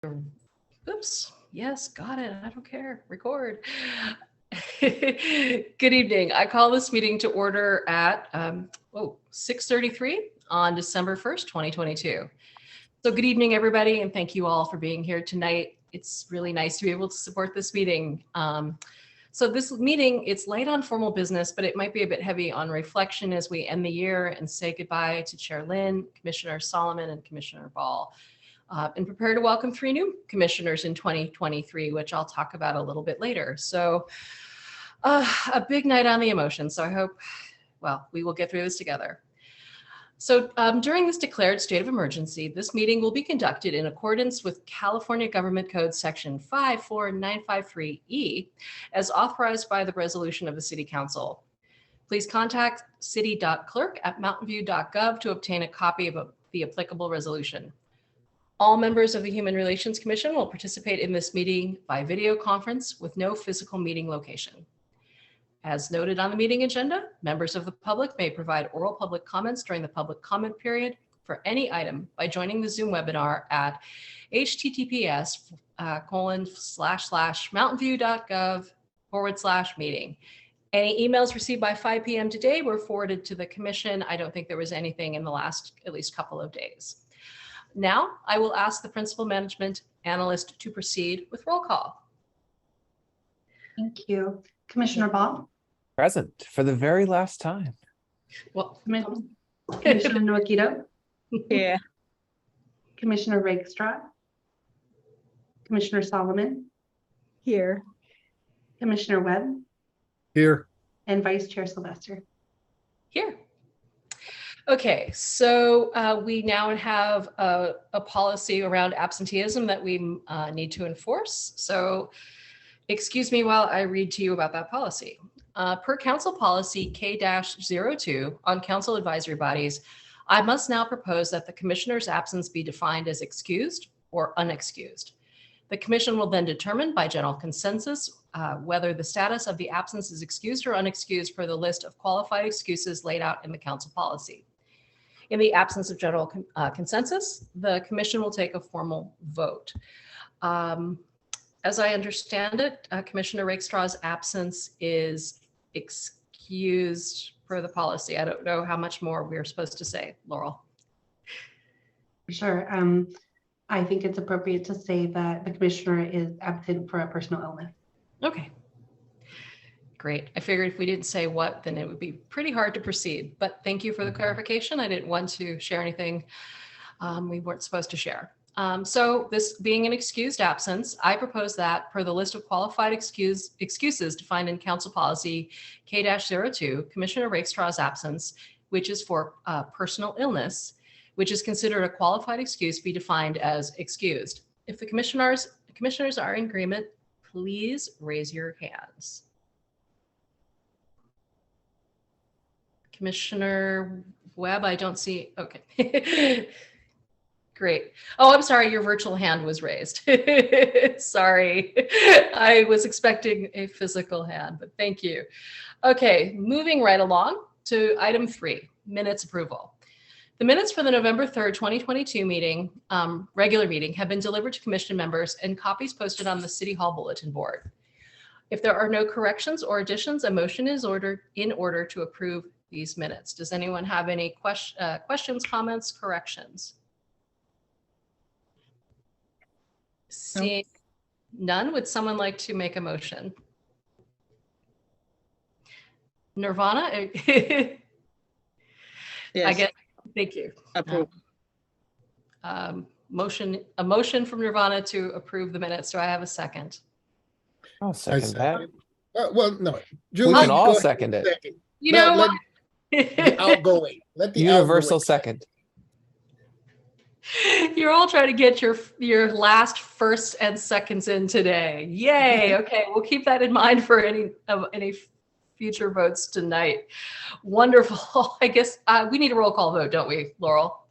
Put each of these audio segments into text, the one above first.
Oops. Yes, got it. I don't care. Record. Good evening. I call this meeting to order at 6:33 on December 1st, 2022. So good evening, everybody, and thank you all for being here tonight. It's really nice to be able to support this meeting. So this meeting, it's light on formal business, but it might be a bit heavy on reflection as we end the year and say goodbye to Chair Lynn, Commissioner Solomon, and Commissioner Ball. And prepare to welcome 3 new commissioners in 2023, which I'll talk about a little bit later. So a big night on the emotions. So I hope, well, we will get through this together. So during this declared state of emergency, this meeting will be conducted in accordance with California Government Code Section 54953E as authorized by the resolution of the City Council. Please contact city.clerk@mountainview.gov to obtain a copy of the applicable resolution. All members of the Human Relations Commission will participate in this meeting by video conference with no physical meeting location. As noted on the meeting agenda, members of the public may provide oral public comments during the public comment period for any item by joining the Zoom webinar at https://mountainview.gov/meeting. Any emails received by 5 p.m. today were forwarded to the commission. I don't think there was anything in the last at least couple of days. Now, I will ask the principal management analyst to proceed with roll call. Thank you. Commissioner Ball? Present for the very last time. Well, Commissioner Noakito? Yeah. Commissioner Rakestraw? Commissioner Solomon? Here. Commissioner Webb? Here. And Vice Chair Sylvester? here. Okay, so we now have a policy around absenteeism that we need to enforce. So excuse me while I read to you about that policy. Per council policy K-02 on council advisory bodies, I must now propose that the commissioner's absence be defined as excused or unexcused. The commission will then determine by general consensus whether the status of the absence is excused or unexcused per the list of qualified excuses laid out in the council policy. In the absence of general consensus, the commission will take a formal vote. As I understand it, Commissioner Rakestraw's absence is excused per the policy. I don't know how much more we're supposed to say, Laurel. Sure. I think it's appropriate to say that the commissioner is absent for a personal illness. Okay. Great. I figured if we didn't say what, then it would be pretty hard to proceed. But thank you for the clarification. I didn't want to share anything we weren't supposed to share. So this being an excused absence, I propose that per the list of qualified excuses defined in council policy K-02, Commissioner Rakestraw's absence, which is for personal illness, which is considered a qualified excuse, be defined as excused. If the commissioners are in agreement, please raise your hands. Commissioner Webb, I don't see, okay. Great. Oh, I'm sorry, your virtual hand was raised. Sorry, I was expecting a physical hand, but thank you. Okay, moving right along to item 3, minutes approval. The minutes for the November 3rd, 2022 meeting, regular meeting, have been delivered to commission members and copies posted on the City Hall bulletin board. If there are no corrections or additions, a motion is in order to approve these minutes. Does anyone have any questions, comments, corrections? Seeing none, would someone like to make a motion? Nirvana? Yes. I get, thank you. Approve. A motion from Nirvana to approve the minutes. Do I have a second? I'll second that. Well, no. We can all second it. You know what? The outgoing. Let the Universal outgoing. second. You're all trying to get your last firsts and seconds in today. Yay. Okay, we'll keep that in mind for any future votes tonight. Wonderful. I guess we need a roll call vote, don't we, Laurel?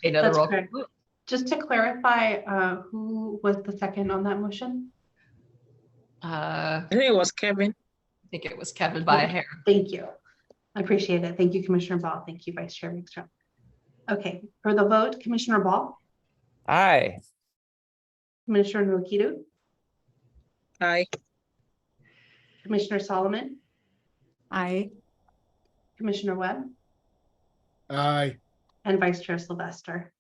Another roll call vote. Just to clarify, who was the second on that motion? I think it was Kevin. I think it was Kevin by a hair. Thank you. I appreciate it. Thank you, Commissioner Ball. Thank you, Vice Chair Rakestraw. Okay, for the vote, Commissioner Ball, Aye. Commissioner Nogueira, Aye. Commissioner Solomon, Aye. Commissioner Webb, Aye. and Vice Chair Sylvester.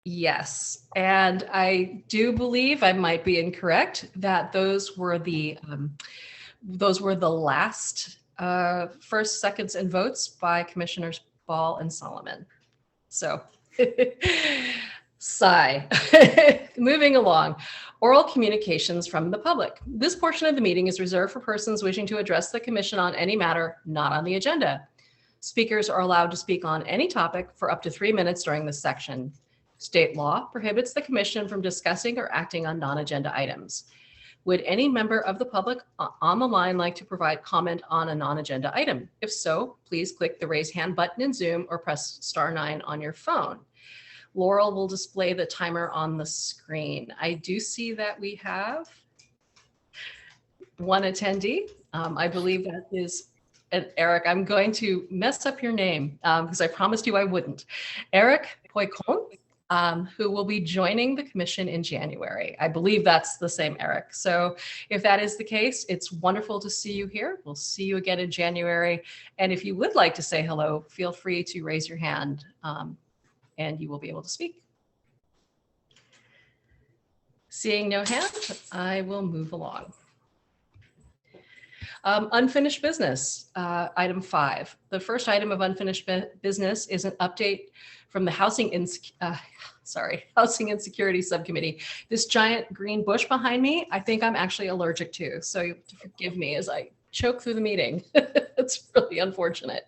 Yes, and I do believe, I might be incorrect, that those were the last first, seconds, and votes by Commissioners Ball and Solomon. So, sigh. Moving along. Oral communications from the public. This portion of the meeting is reserved for persons wishing to address the commission on any matter not on the agenda. Speakers are allowed to speak on any topic for up to 3 minutes during this section. State law prohibits the commission from discussing or acting on non-agenda items. Would any member of the public on the line like to provide comment on a non-agenda item? If so, please click the raise hand button in Zoom or press *9 on your phone. Laurel will display the timer on the screen. I do see that we have one attendee. I believe that is Eric. I'm going to mess up your name because I promised you I wouldn't. Eric Poicon, who will be joining the commission in January. I believe that's the same Eric. So if that is the case, it's wonderful to see you here. We'll see you again in January. And if you would like to say hello, feel free to raise your hand and you will be able to speak. Seeing no hand, I will move along. Unfinished business, item 5. The first item of unfinished business is an update from the Housing and Security Subcommittee. This giant green bush behind me, I think I'm actually allergic to, so you have to forgive me as I choke through the meeting. It's really unfortunate.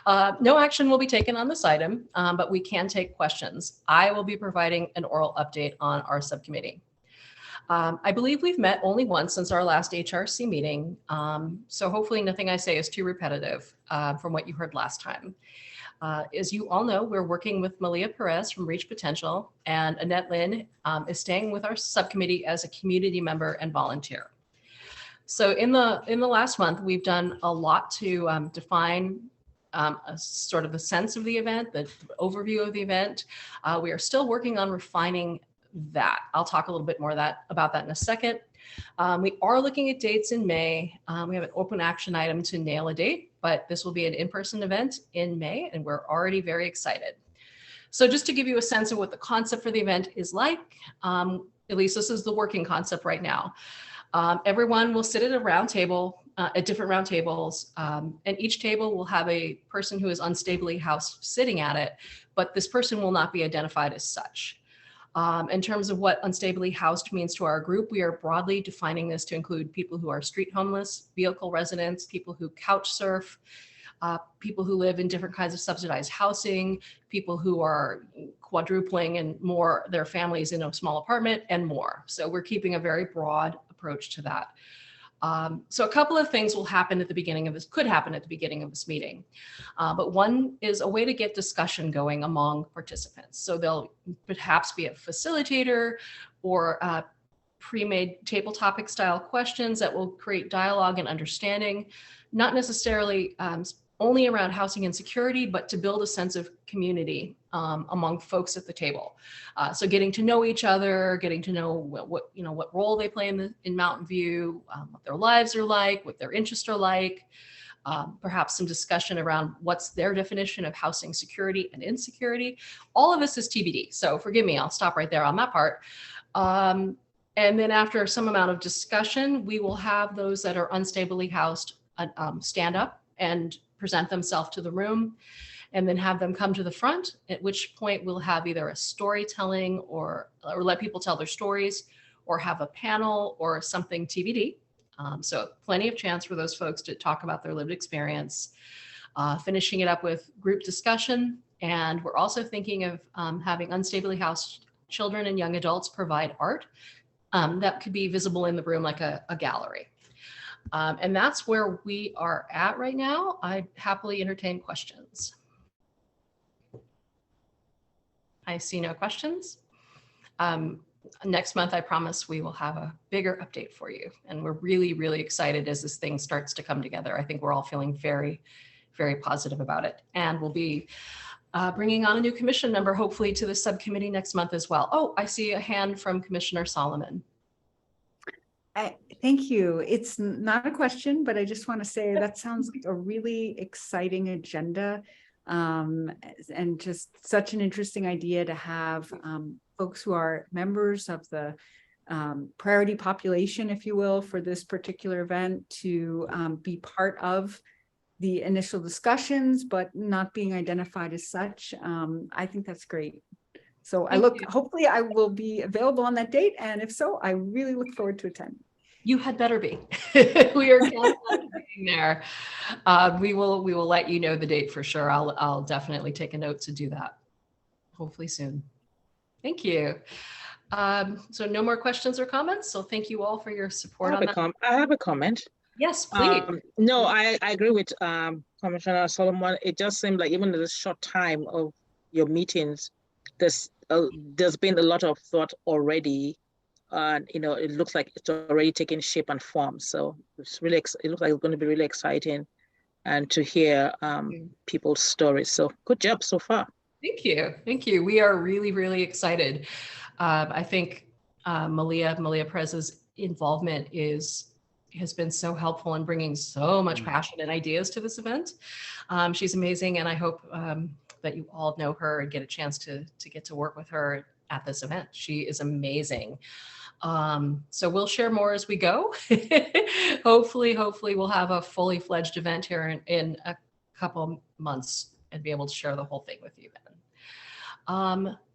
No action will be taken on this item, but we can take questions. I will be providing an oral update on our subcommittee. I believe we've met only once since our last HRC meeting, so hopefully nothing I say is too repetitive from what you heard last time. As you all know, we're working with Malia Perez from Reach Potential, and Annette Lynn is staying with our subcommittee as a community member and volunteer. So in the last month, we've done a lot to define a sort of a sense of the event, the overview of the event. We are still working on refining that. I'll talk a little bit more about that in a second. We are looking at dates in May. We have an open action item to nail a date, but this will be an in-person event in May, and we're already very excited. So just to give you a sense of what the concept for the event is like, at least this is the working concept right now. Everyone will sit at a round table, at different round tables, and each table will have a person who is unstably housed sitting at it, but this person will not be identified as such. In terms of what unstably housed means to our group, we are broadly defining this to include people who are street homeless, vehicle residents, people who couch surf, people who live in different kinds of subsidized housing, people who are quadrupling and more their families in a small apartment, and more. So we're keeping a very broad approach to that. So a couple of things will happen at the beginning of this, could happen at the beginning of this meeting. But one is a way to get discussion going among participants. So there'll perhaps be a facilitator or pre-made table topic style questions that will create dialogue and understanding, not necessarily only around housing and security, but to build a sense of community among folks at the table. So getting to know each other, getting to know what role they play in Mountain View, what their lives are like, what their interests are like, perhaps some discussion around what's their definition of housing security and insecurity. All of this is TBD, so forgive me, I'll stop right there on that part. And then after some amount of discussion, we will have those that are unstably housed stand up and present themselves to the room, and then have them come to the front, at which point we'll have either a storytelling or let people tell their stories, or have a panel or something TBD. So plenty of chance for those folks to talk about their lived experience, finishing it up with group discussion. And we're also thinking of having unstably housed children and young adults provide art that could be visible in the room like a gallery. And that's where we are at right now. I happily entertain questions. I see no questions. Next month, I promise we will have a bigger update for you. And we're really, really excited as this thing starts to come together. I think we're all feeling very, very positive about it. And we'll be bringing on a new commission member, hopefully to the subcommittee next month as well. Oh, I see a hand from Commissioner Solomon. Thank you. It's not a question, but I just want to say that sounds like a really exciting agenda. And just such an interesting idea to have folks who are members of the priority population, if you will, for this particular event to be part of the initial discussions, but not being identified as such. I think that's great. So hopefully I will be available on that date. And if so, I really look forward to attending. You had better be. We are counting on being there. We will let you know the date for sure. I'll definitely take a note to do that. Hopefully soon. Thank you. So no more questions or comments. So thank you all for your support on that. I have a comment. Yes, please. No, I agree with Commissioner Solomon. It just seemed like even in this short time of your meetings, there's been a lot of thought already. And it looks like it's already taking shape and form. So it looks like it's going to be really exciting, and to hear people's stories. So good job so far. Thank you. Thank you. We are really, really excited. I think Malia Perez's involvement has been so helpful in bringing so much passion and ideas to this event. She's amazing, and I hope that you all know her and get a chance to get to work with her at this event. She is amazing. So we'll share more as we go. Hopefully we'll have a fully fledged event here in a couple months and be able to share the whole thing with you then.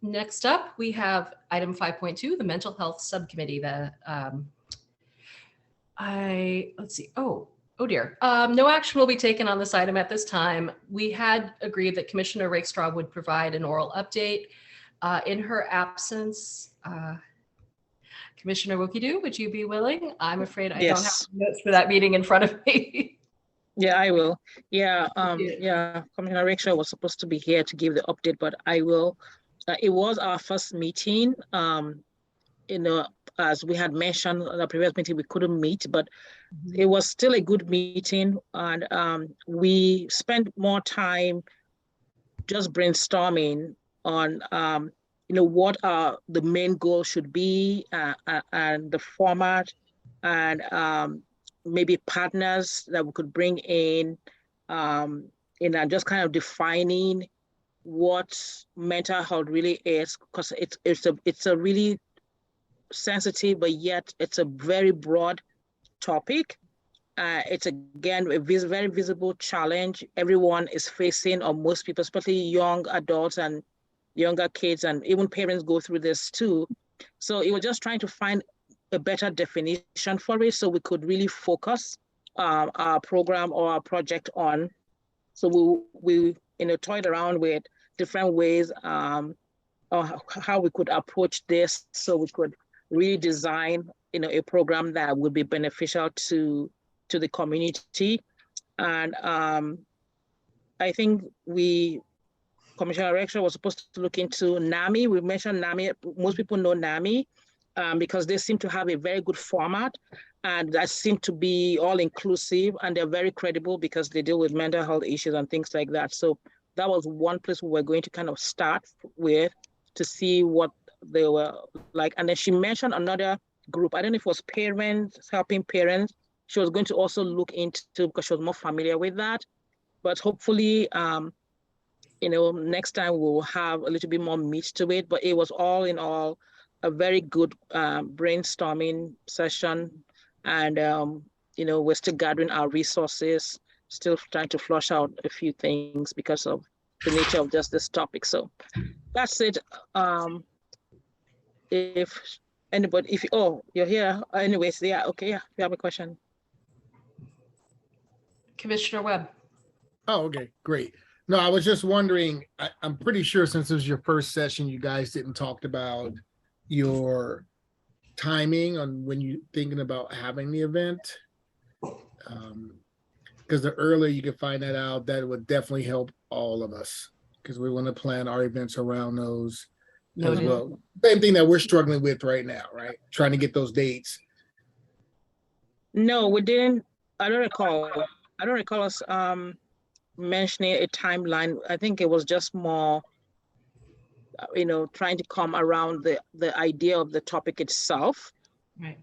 Next up, we have item 5.2, the Mental Health Subcommittee. Let's see. Oh dear. No action will be taken on this item at this time. We had agreed that Commissioner Rakestraw would provide an oral update. In her absence, Commissioner Wokidu, would you be willing? I'm afraid I don't have notes for that meeting in front of me. Yeah, I will. Yeah, Commissioner Rakestraw was supposed to be here to give the update, but I will. It was our first meeting. As we had mentioned in the previous meeting, we couldn't meet, but it was still a good meeting, and we spent more time just brainstorming on what the main goal should be, and the format, and maybe partners that we could bring in, and just kind of defining what mental health really is, because it's a really sensitive, but yet it's a very broad topic. It's again a very visible challenge everyone is facing, or most people, especially young adults and younger kids, and even parents go through this too. So it was just trying to find a better definition for it, so we could really focus our program or our project on. So we toyed around with different ways or how we could approach this, so we could really design a program that would be beneficial to the community. And I think Commissioner Rakestraw was supposed to look into NAMI. We mentioned NAMI. Most people know NAMI because they seem to have a very good format, and that seem to be all inclusive, and they're very credible because they deal with mental health issues and things like that. So that was one place we were going to kind of start with to see what they were like. And then she mentioned another group. I don't know if it was parents, helping parents. She was going to also look into, because she was more familiar with that. But hopefully, next time we'll have a little bit more meat to it. But it was all in all a very good brainstorming session. And, we're still gathering our resources, still trying to flush out a few things because of the nature of just this topic. So that's it. If anybody, you're here. Anyways, yeah, okay, yeah, if you have a question. Commissioner Webb. Oh, okay, great. No, I was just wondering, I'm pretty sure since it was your first session, you guys didn't talk about your timing on when you're thinking about having the event. Because the earlier you can find that out, that would definitely help all of us, because we want to plan our events around those as well. Same thing that we're struggling with right now, right? Trying to get those dates. No, we didn't. I don't recall us mentioning a timeline. I think it was just more, trying to come around the idea of the topic itself. Right.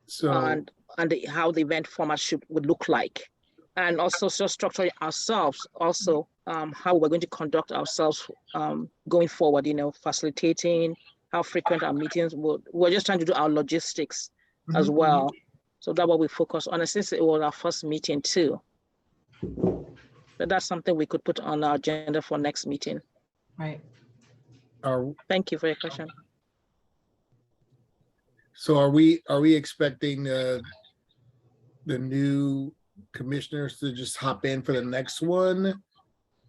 So, And how the event format would look like, and also just structuring ourselves, also how we're going to conduct ourselves going forward, facilitating, how frequent our meetings we're just trying to do our logistics as well. So that's what we focus on, and since it was our first meeting too, so that's something we could put on our agenda for next meeting. Right. Thank you for your question. So are we expecting the new commissioners to just hop in for the next one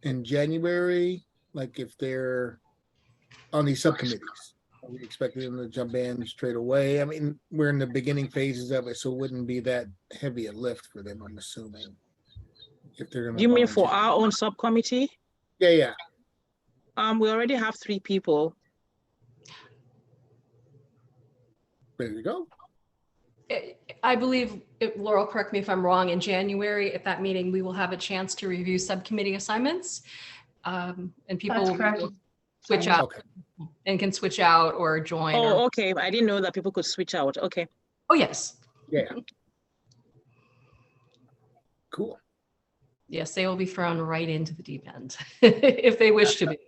in January? Like if they're on these subcommittees, are we expecting them to jump in straight away? I mean, we're in the beginning phases of it, so it wouldn't be that heavy a lift for them, I'm assuming. If they're gonna You mean for volunteer. our own subcommittee? Yeah. We already have 3 people. Ready to go? I believe, Laurel, correct me if I'm wrong, in January at that meeting, we will have a chance to review subcommittee assignments. And people That's will correct. switch Sorry. out Okay. and can switch out or join. Oh, okay. I didn't know that people could switch out. Okay. Oh, yes. Yeah. Cool. Yes, they will be thrown right into the deep end if they wish to be.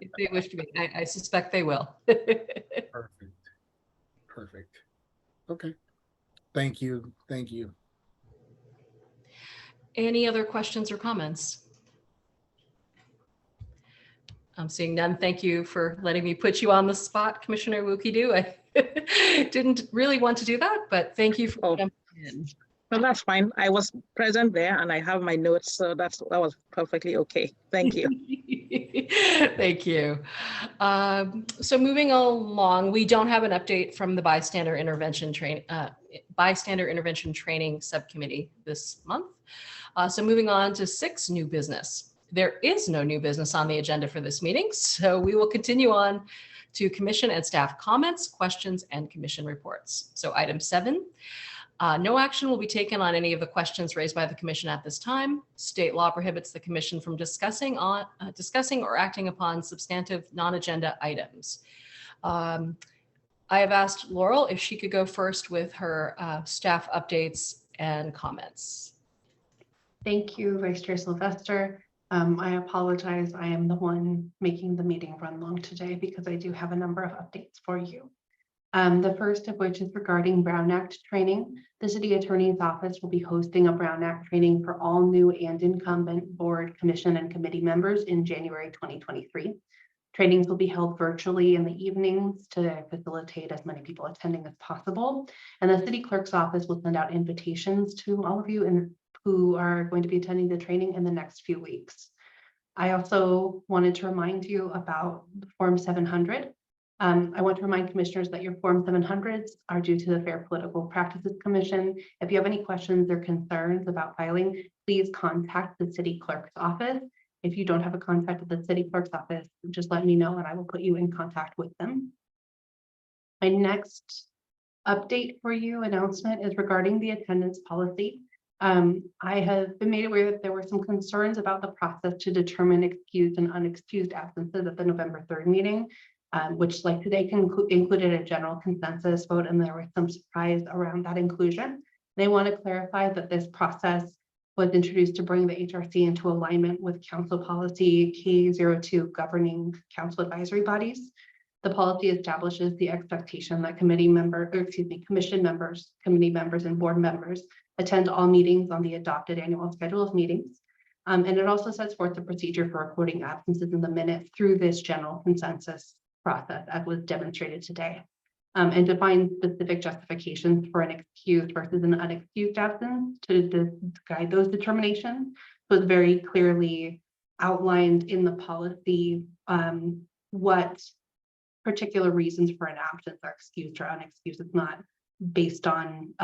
If they wish to be, I suspect they will. Perfect. Okay. Thank you. Any other questions or comments? I'm seeing none. Thank you for letting me put you on the spot, Commissioner Wukidu. I didn't really want to do that, but thank you for jumping in. Well, that's fine. I was present there and I have my notes, so that was perfectly okay. Thank you. Thank you. So moving along, we don't have an update from the bystander intervention training subcommittee this month. So moving on to 6 new business. There is no new business on the agenda for this meeting, so we will continue on to commission and staff comments, questions, and commission reports. So item 7. No action will be taken on any of the questions raised by the commission at this time. State law prohibits the commission from discussing or acting upon substantive non-agenda items. I have asked Laurel if she could go first with her staff updates and comments. Thank you, Vice Chair Sylvester. I apologize. I am the one making the meeting run long today because I do have a number of updates for you. The first of which is regarding Brown Act training. The City Attorney's Office will be hosting a Brown Act training for all new and incumbent board, commission, and committee members in January 2023. Trainings will be held virtually in the evenings to facilitate as many people attending as possible. And the City Clerk's Office will send out invitations to all of you who are going to be attending the training in the next few weeks. I also wanted to remind you about Form 700. I want to remind commissioners that your Form 700s are due to the Fair Political Practices Commission. If you have any questions or concerns about filing, please contact the City Clerk's Office. If you don't have a contact at the City Clerk's Office, just let me know and I will put you in contact with them. My next update for you announcement is regarding the attendance policy. I have been made aware that there were some concerns about the process to determine excused and unexcused absences at the November 3rd meeting, which like today included a general consensus vote, and there was some surprise around that inclusion. They want to clarify that this process was introduced to bring the HRC into alignment with Council Policy K02 governing council advisory bodies. The policy establishes the expectation that commission members, committee members, and board members attend all meetings on the adopted annual schedule of meetings. And it also sets forth the procedure for recording absences in the minutes through this general consensus process, as was demonstrated today, and defines specific justifications for an excused versus an unexcused absence to guide those determinations. So it's very clearly outlined in the policy what particular reasons for an absence are excused or unexcused. It's not based on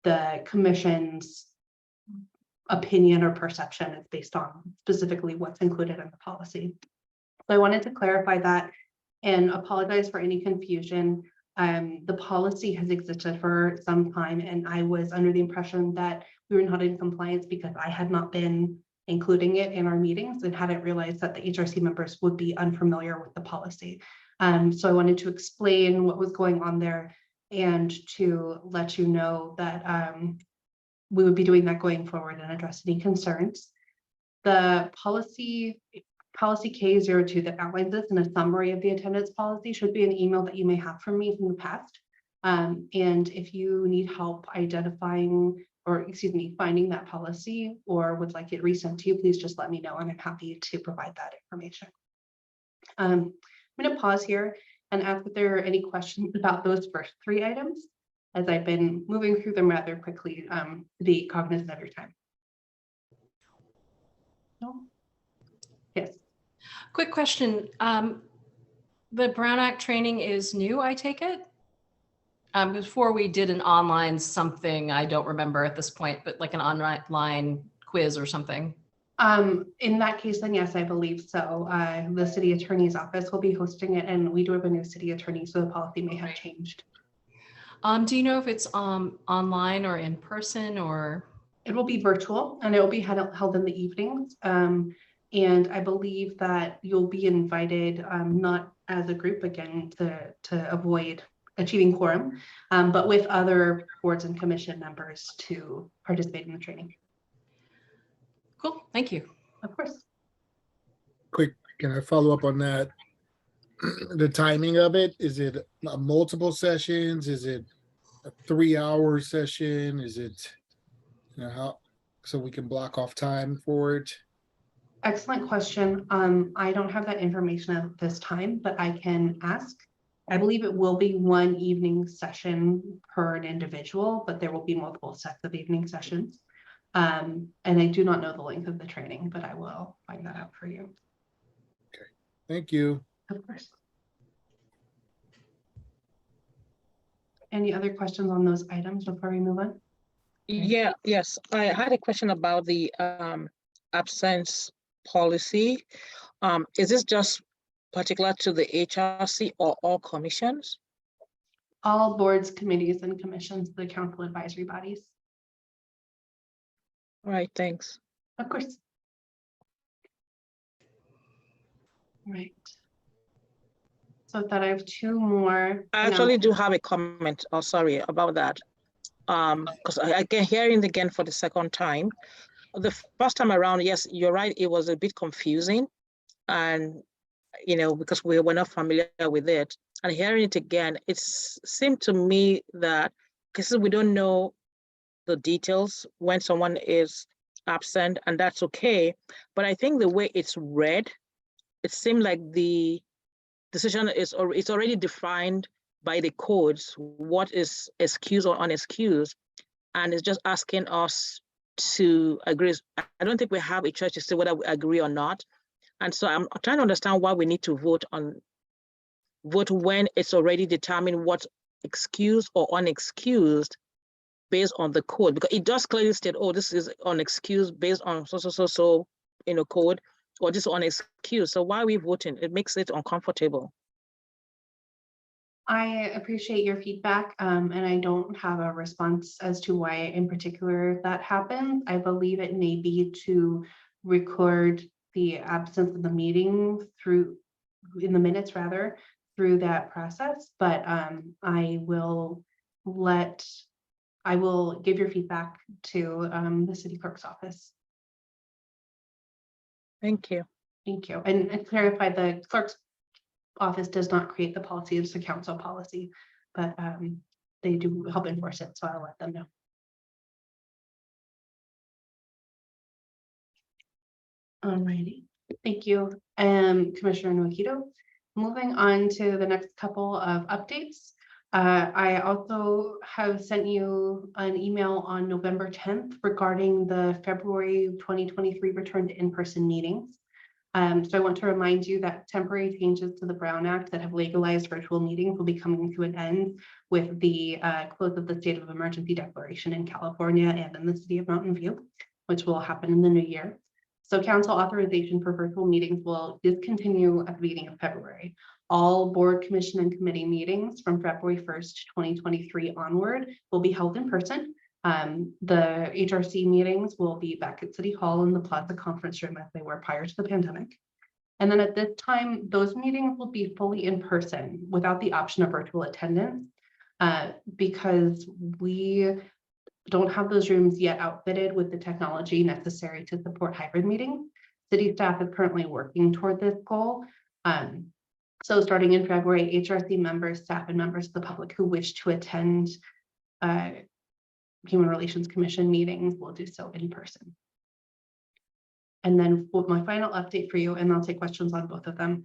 the commission's opinion or perception. It's based on specifically what's included in the policy. So I wanted to clarify that and apologize for any confusion. The policy has existed for some time, and I was under the impression that we were not in compliance because I had not been including it in our meetings and hadn't realized that the HRC members would be unfamiliar with the policy. So I wanted to explain what was going on there and to let you know that we would be doing that going forward and address any concerns. The policy K02 that outlines this in a summary of the attendance policy should be an email that you may have from me from the past. And if you need help identifying, or excuse me, finding that policy or would like it resent to you, please just let me know and I'm happy to provide that information. I'm going to pause here and ask if there are any questions about those first 3 items, as I've been moving through them rather quickly to be cognizant of your time. No? Yes. Quick question. The Brown Act training is new, I take it? Before we did an online something, I don't remember at this point, but like an online quiz or something. In that case, then yes, I believe so. The city attorney's office will be hosting it, and we do have a new city attorney, so the policy may have changed. Do you know if it's online or in person or? It will be virtual and it will be held in the evenings. And I believe that you'll be invited, not as a group again to avoid achieving quorum, but with other boards and commission members to participate in the training. Cool, thank you. Of course. Quick, can I follow up on that? The timing of it, is it multiple sessions? Is it a 3-hour session? Is it, you know, how, so we can block off time for it? Excellent question. I don't have that information at this time, but I can ask. I believe it will be 1 evening session per an individual, but there will be multiple sets of evening sessions. And I do not know the length of the training, but I will find that out for you. Okay, thank you. Of course. Any other questions on those items before we move on? Yes, I had a question about the absence policy. Is this just particular to the HRC or all commissions? All boards, committees, and commissions, the council advisory bodies. All right, thanks. Of course. Right. So that I have 2 more. I actually do have a comment, oh, sorry about that. Because I can hear it again for the second time. The first time around, yes, you're right, it was a bit confusing. And, you know, because we were not familiar with it. And hearing it again, it seemed to me that, because we don't know the details when someone is absent, and that's okay. But I think the way it's read, it seemed like the decision is, or it's already defined by the codes, what is excused or unexcused, and it's just asking us to agree. I don't think we have a choice to say whether we agree or not. And so I'm trying to understand why we need to vote when it's already determined what's excused or unexcused based on the code, because it does clearly state, oh, this is unexcused based on so in a code, or this is unexcused. So why are we voting? It makes it uncomfortable. I appreciate your feedback, and I don't have a response as to why in particular that happened. I believe it may be to record the absence of the meeting through, in the minutes rather, through that process, but I will give your feedback to the city clerk's office. Thank you. Thank you. And clarify, the clerk's office does not create the policy, it's a council policy, but they do help enforce it, so I'll let them know. Alrighty, thank you, Commissioner Nokito. Moving on to the next couple of updates. I also have sent you an email on November 10th regarding the February 2023 return to in-person meetings. So I want to remind you that temporary changes to the Brown Act that have legalized virtual meetings will be coming to an end with the close of the state of emergency declaration in California and in the city of Mountain View, which will happen in the new year. So council authorization for virtual meetings will discontinue at the beginning of February. All board, commission, and committee meetings from February 1st, 2023 onward will be held in person. The HRC meetings will be back at City Hall in the Plaza Conference Room as they were prior to the pandemic. And then at this time, those meetings will be fully in person without the option of virtual attendance, because we don't have those rooms yet outfitted with the technology necessary to support hybrid meetings. City staff is currently working toward this goal. So starting in February, HRC members, staff, and members of the public who wish to attend Human Relations Commission meetings will do so in person. And then my final update for you, and I'll take questions on both of them,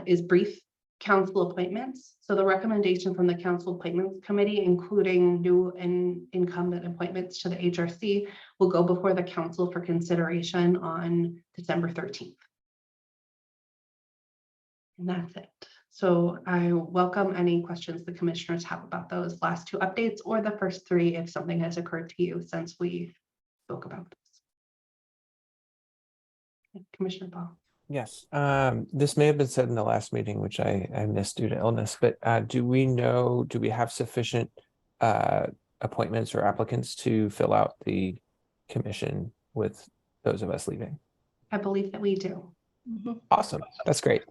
is brief council appointments. So the recommendation from the Council Appointments Committee, including new and incumbent appointments to the HRC, will go before the council for consideration on December 13th. And that's it. So I welcome any questions the commissioners have about those last two updates or the first three if something has occurred to you since we spoke about this. Commissioner Ball. Yes, this may have been said in the last meeting, which I missed due to illness, but do we have sufficient appointments or applicants to fill out the commission with those of us leaving? I believe that we do. Awesome, that's great.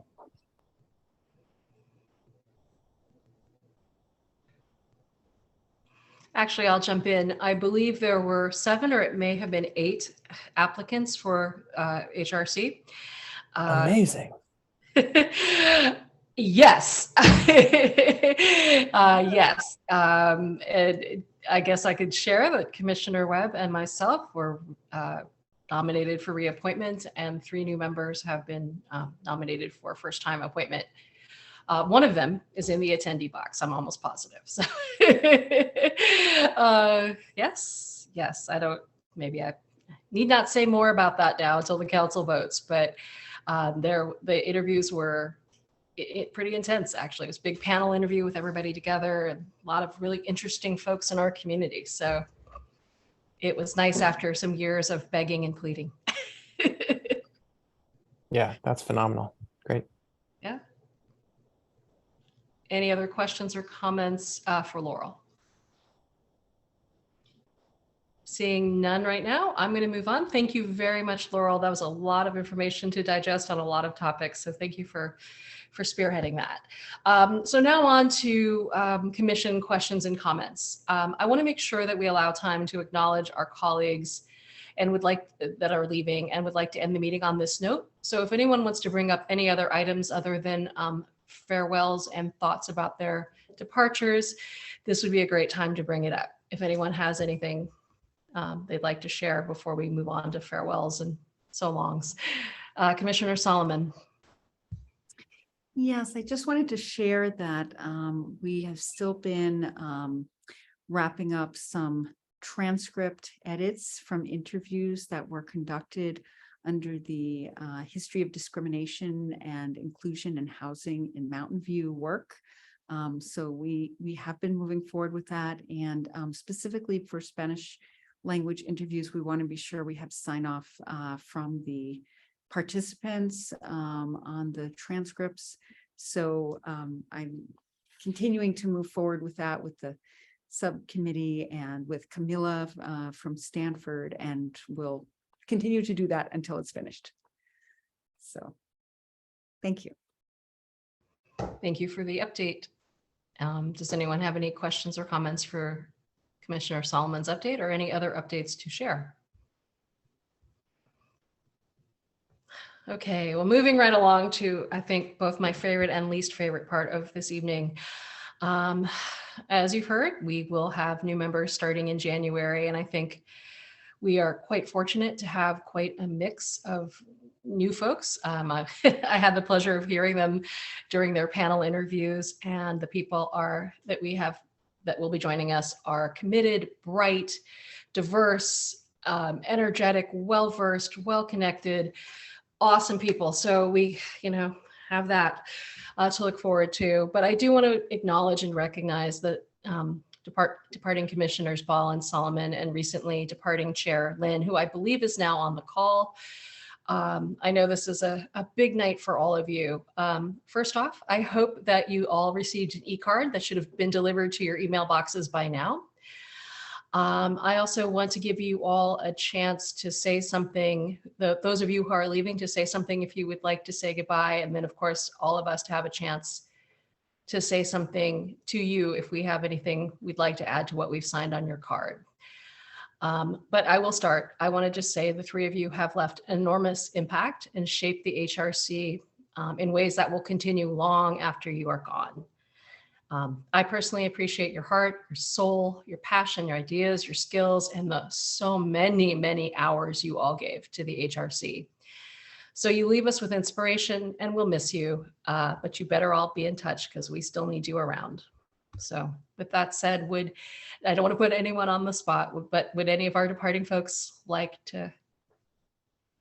Actually, I'll jump in. I believe there were 7 or it may have been 8 applicants for HRC. Amazing. Yes. Yes. And I guess I could share that Commissioner Webb and myself were nominated for reappointment, and 3 new members have been nominated for first-time appointment. One of them is in the attendee box. I'm almost positive. So yes. Maybe I need not say more about that now until the council votes, but the interviews were pretty intense, actually. It was a big panel interview with everybody together and a lot of really interesting folks in our community. So it was nice after some years of begging and pleading. Yeah, that's phenomenal. Great. Yeah. Any other questions or comments for Laurel? Seeing none right now, I'm going to move on. Thank you very much, Laurel. That was a lot of information to digest on a lot of topics. So thank you for spearheading that. So now on to commission questions and comments. I want to make sure that we allow time to acknowledge our colleagues and that are leaving and would like to end the meeting on this note. So if anyone wants to bring up any other items other than farewells and thoughts about their departures, this would be a great time to bring it up. If anyone has anything they'd like to share before we move on to farewells and so longs. Commissioner Solomon. Yes, I just wanted to share that we have still been wrapping up some transcript edits from interviews that were conducted under the History of Discrimination and Inclusion in Housing in Mountain View work. So we have been moving forward with that, and specifically for Spanish language interviews, we want to be sure we have sign off from the participants on the transcripts. So I'm continuing to move forward with that with the subcommittee and with Camilla from Stanford, and we'll continue to do that until it's finished. So thank you. Thank you for the update. Does anyone have any questions or comments for Commissioner Solomon's update or any other updates to share? Okay, well, moving right along to, I think, both my favorite and least favorite part of this evening. As you've heard, we will have new members starting in January, and I think we are quite fortunate to have quite a mix of new folks. I had the pleasure of hearing them during their panel interviews, and the people that will be joining us are committed, bright, diverse, energetic, well-versed, well-connected, awesome people. So we, have that to look forward to. But I do want to acknowledge and recognize that departing Commissioners Ball and Solomon, and recently departing Chair Lynn, who I believe is now on the call. I know this is a big night for all of you. First off, I hope that you all received an e-card that should have been delivered to your email boxes by now. I also want to give you all a chance to say something, those of you who are leaving, to say something if you would like to say goodbye. And then of course, all of us to have a chance to say something to you if we have anything we'd like to add to what we've signed on your card. But I will start. I want to just say the three of you have left enormous impact and shaped the HRC in ways that will continue long after you are gone. I personally appreciate your heart, your soul, your passion, your ideas, your skills, and the so many, many hours you all gave to the HRC. So you leave us with inspiration and we'll miss you, but you better all be in touch because we still need you around. So with that said, I don't want to put anyone on the spot, but would any of our departing folks like to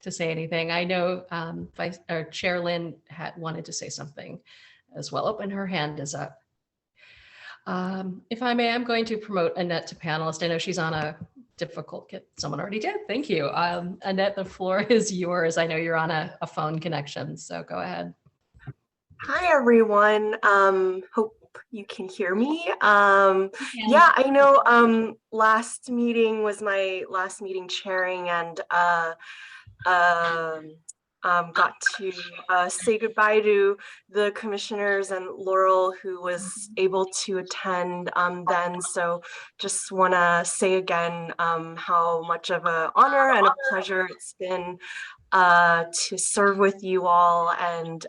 say anything? I know Chair Lynn had wanted to say something as well. Open, her hand is up. If I may, I'm going to promote Annette to panelist. I know she's on a difficult, someone already did. Thank you. Annette, the floor is yours. I know you're on a phone connection, so go ahead. Hi, everyone. Hope you can hear me. Yeah, I know last meeting was my last meeting chairing, and got to say goodbye to the commissioners and Laurel, who was able to attend then. So just want to say again how much of an honor and a pleasure it's been to serve with you all, and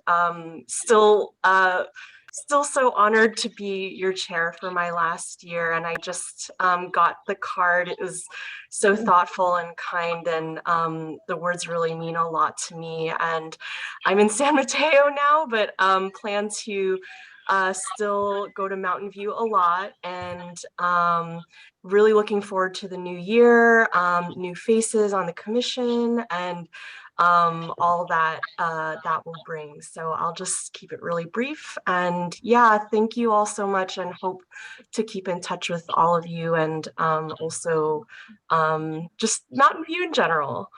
still so honored to be your chair for my last year. And I just got the card. It was so thoughtful and kind, and the words really mean a lot to me. And I'm in San Mateo now, but plan to still go to Mountain View a lot, and really looking forward to the new year, new faces on the commission, and all that that will bring. So I'll just keep it really brief. And yeah, thank you all so much, and hope to keep in touch with all of you, and also just Mountain View in general.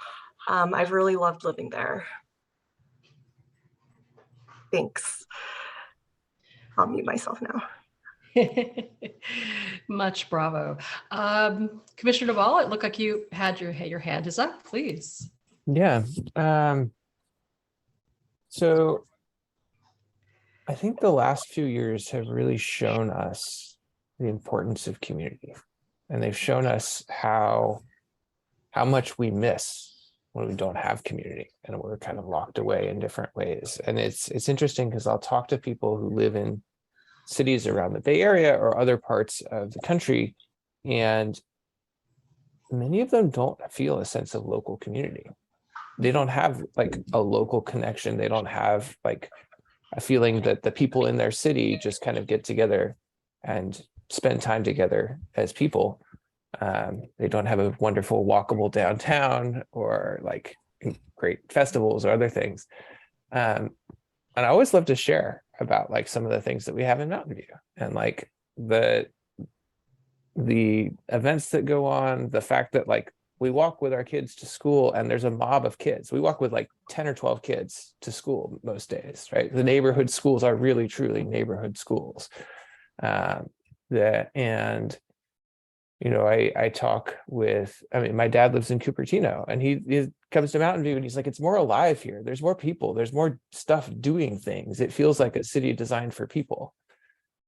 I've really loved living there. Thanks. I'll mute myself now. Much bravo. Commissioner Duvall, it looked like you had your hand is up, please. Yeah. So I think the last few years have really shown us the importance of community, and they've shown us how much we miss when we don't have community and we're kind of locked away in different ways. And it's interesting because I'll talk to people who live in cities around the Bay Area or other parts of the country, and many of them don't feel a sense of local community. They don't have like a local connection. They don't have like a feeling that the people in their city just kind of get together and spend time together as people. They don't have a wonderful walkable downtown or like great festivals or other things. And I always love to share about like some of the things that we have in Mountain View, and like the events that go on, the fact that like we walk with our kids to school and there's a mob of kids. We walk with like 10 or 12 kids to school most days, right? The neighborhood schools are really, truly neighborhood schools. And, you know, I talk with, I mean, my dad lives in Cupertino, and he comes to Mountain View and he's like, it's more alive here. There's more people, there's more stuff doing things. It feels like a city designed for people.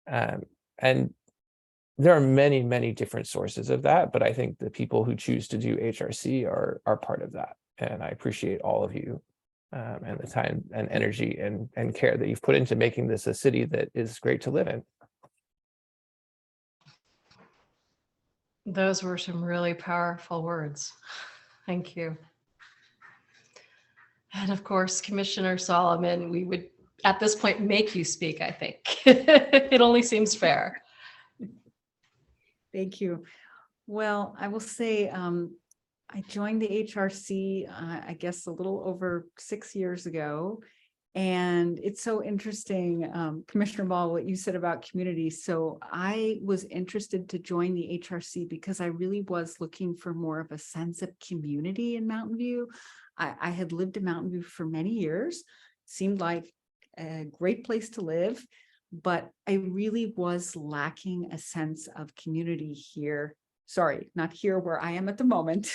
And there are many, many different sources of that, but I think the people who choose to do HRC are part of that. And I appreciate all of you and the time and energy and care that you've put into making this a city that is great to live in. Those were some really powerful words. Thank you. And of course, Commissioner Solomon, we would at this point make you speak, I think. It only seems fair. Thank you. Well, I will say I joined the HRC, I guess, a little over 6 years ago. And it's so interesting, Commissioner Ball, what you said about community. So I was interested to join the HRC because I really was looking for more of a sense of community in Mountain View. I had lived in Mountain View for many years, seemed like a great place to live, but I really was lacking a sense of community here. Sorry, not here where I am at the moment,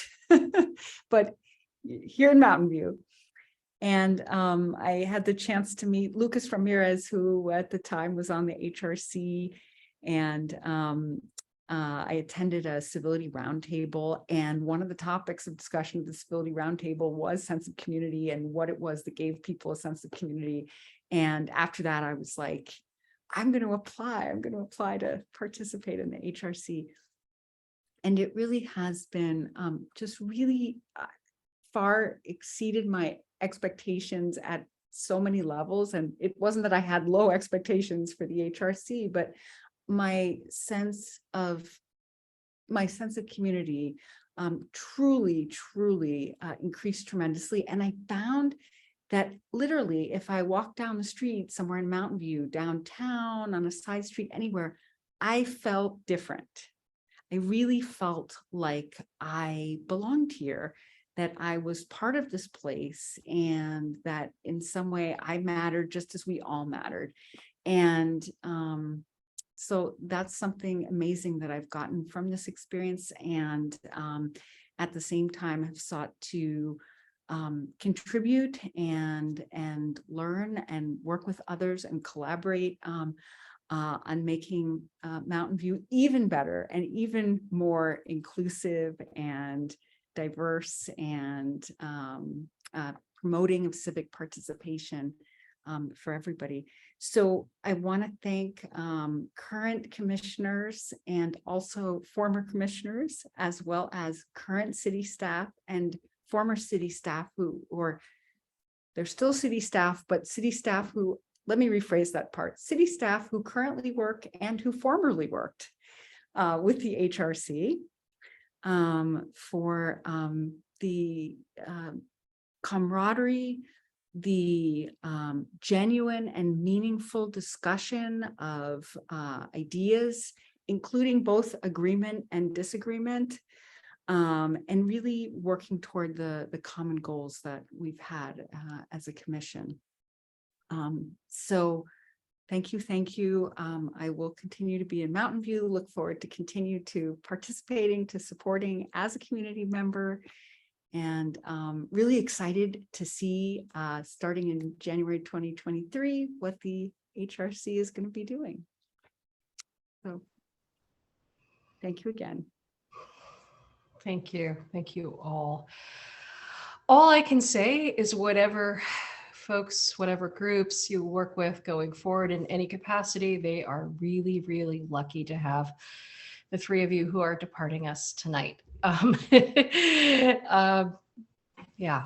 but here in Mountain View. And I had the chance to meet Lucas Ramirez, who at the time was on the HRC, and I attended a civility roundtable, and one of the topics of discussion at the civility roundtable was sense of community and what it was that gave people a sense of community. And after that, I was like, I'm going to apply to participate in the HRC. And it really has been just really far exceeded my expectations at so many levels. And it wasn't that I had low expectations for the HRC, but my sense of community truly increased tremendously. And I found that literally, if I walk down the street somewhere in Mountain View, downtown, on a side street, anywhere, I felt different. I really felt like I belonged here, that I was part of this place, and that in some way I mattered just as we all mattered. And so that's something amazing that I've gotten from this experience. And at the same time have sought to contribute and learn and work with others and collaborate on making Mountain View even better and even more inclusive and diverse, and promoting of civic participation for everybody. So I want to thank current commissioners and also former commissioners, as well as current city staff and former city staff or they're still city staff, but city staff who, let me rephrase that part, city staff who currently work and who formerly worked with the HRC, for the camaraderie, the genuine and meaningful discussion of ideas, including both agreement and disagreement, and really working toward the common goals that we've had as a commission. So thank you. I will continue to be in Mountain View, look forward to continue to participating, to supporting as a community member, and really excited to see starting in January 2023 what the HRC is going to be doing. So thank you again. Thank you. Thank you all. All I can say is whatever folks, whatever groups you work with going forward in any capacity, they are really, really lucky to have the three of you who are departing us tonight. Yeah.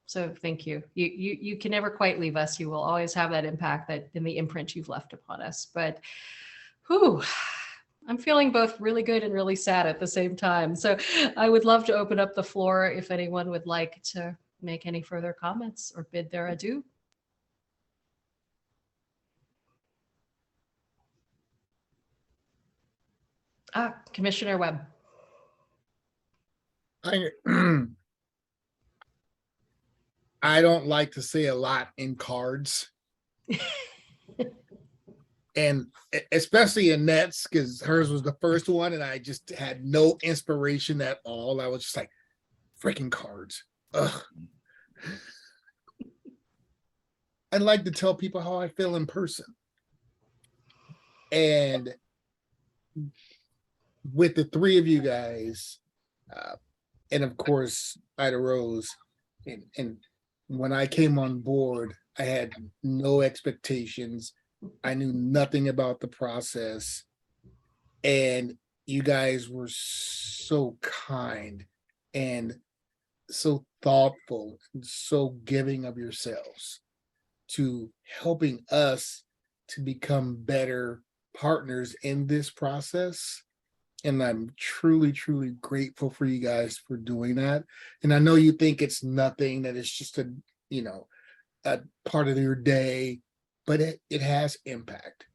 So thank you. You can never quite leave us. You will always have that impact, that in the imprint you've left upon us. But whew, I'm feeling both really good and really sad at the same time. So I would love to open up the floor if anyone would like to make any further comments or bid their adieu. Commissioner Webb. I don't like to say a lot in cards. And especially Annette's, because hers was the first one and I just had no inspiration at all. I was just like, freaking cards. Ugh. I'd like to tell people how I feel in person. And with the three of you guys, and of course, Ida Rose, and when I came on board, I had no expectations. I knew nothing about the process. And you guys were so kind and so thoughtful and so giving of yourselves to helping us to become better partners in this process. And I'm truly, truly grateful for you guys for doing that. And I know you think it's nothing, that it's just a part of your day, but it has impact.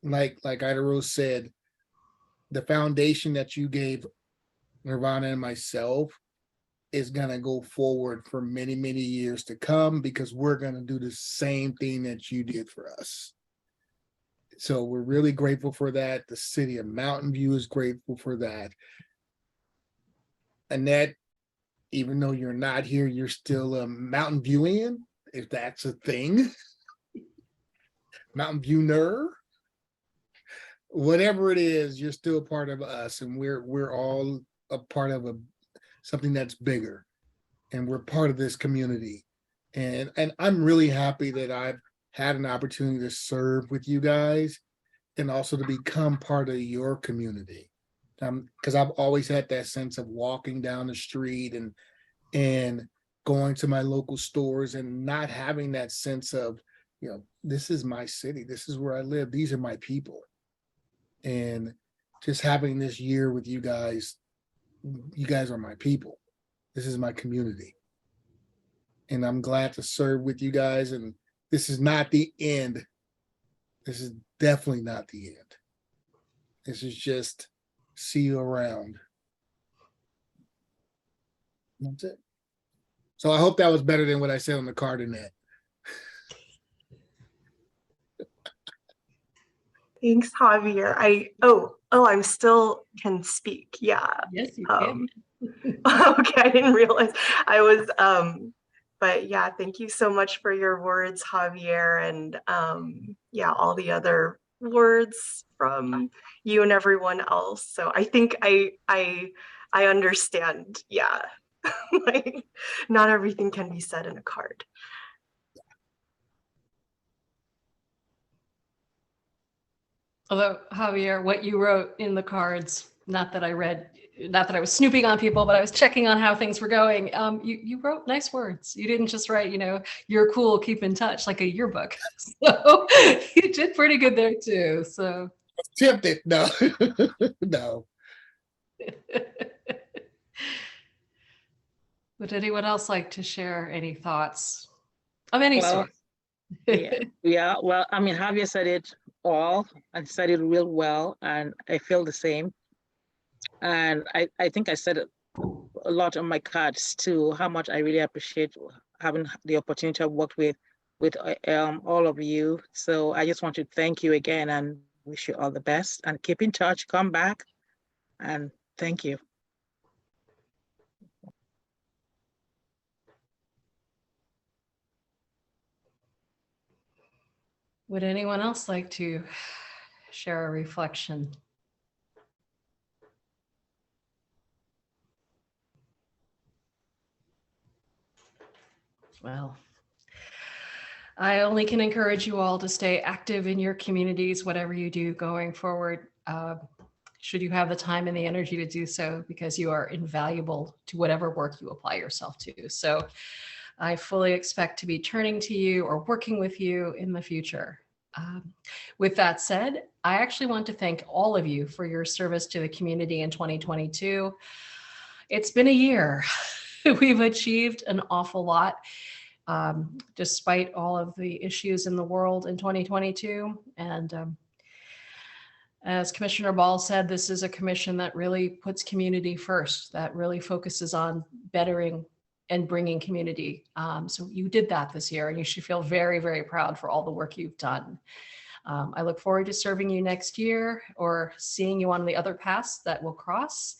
Like Ida Rose said, the foundation that you gave Nirvana and myself is going to go forward for many, many years to come, because we're going to do the same thing that you did for us. So we're really grateful for that. The city of Mountain View is grateful for that. Annette, even though you're not here, you're still a Mountain Viewian, if that's a thing. Mountain Viewer. Whatever it is, you're still part of us, and we're all a part of something that's bigger, and we're part of this community. And I'm really happy that I've had an opportunity to serve with you guys, and also to become part of your community. Because I've always had that sense of walking down the street and going to my local stores and not having that sense of, this is my city, this is where I live, these are my people. And just having this year with you guys are my people. This is my community. And I'm glad to serve with you guys. And this is not the end. This is definitely not the end. This is just see you around. That's it. So I hope that was better than what I said on the card, Annette. Thanks, Javier. I'm still can speak. Yeah. Yes, you can. Okay, I didn't realize I was, but yeah, thank you so much for your words, Javier, and yeah, all the other words from you and everyone else. So I think I understand. Yeah, like not everything can be said in a card. Although, Javier, what you wrote in the cards, not that I was snooping on people, but I was checking on how things were going. You wrote nice words. You didn't just write, you're cool, keep in touch, like a yearbook. So you did pretty good there too. So Tempted. No. No. Would anyone else like to share any thoughts of any Well, sort? yeah. Well, I mean, Javier said it all and said it real well, and I feel the same. And I think I said it a lot on my cards too, how much I really appreciate having the opportunity to work with all of you. So I just want to thank you again and wish you all the best, and keep in touch, come back, and thank you. Would anyone else like to share a reflection? Well, I only can encourage you all to stay active in your communities, whatever you do going forward, should you have the time and the energy to do so, because you are invaluable to whatever work you apply yourself to. So I fully expect to be turning to you or working with you in the future. With that said, I actually want to thank all of you for your service to the community in 2022. It's been a year. We've achieved an awful lot, despite all of the issues in the world in 2022. And as Commissioner Ball said, this is a commission that really puts community first, that really focuses on bettering and bringing community. So you did that this year, and you should feel very, very proud for all the work you've done. I look forward to serving you next year or seeing you on the other paths that will cross.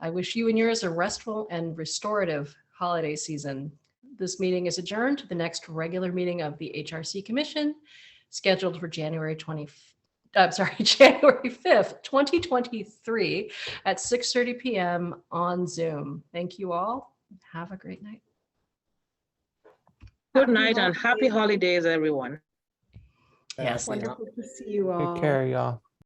I wish you and yours a restful and restorative holiday season. This meeting is adjourned to the next regular meeting of the HRC Commission, scheduled for January 5th, 2023 at 6:30 p.m. on Zoom. Thank you all. Have a great night. Good night and happy holidays, everyone. Yes. Wonderful to see you all. Take care, y'all.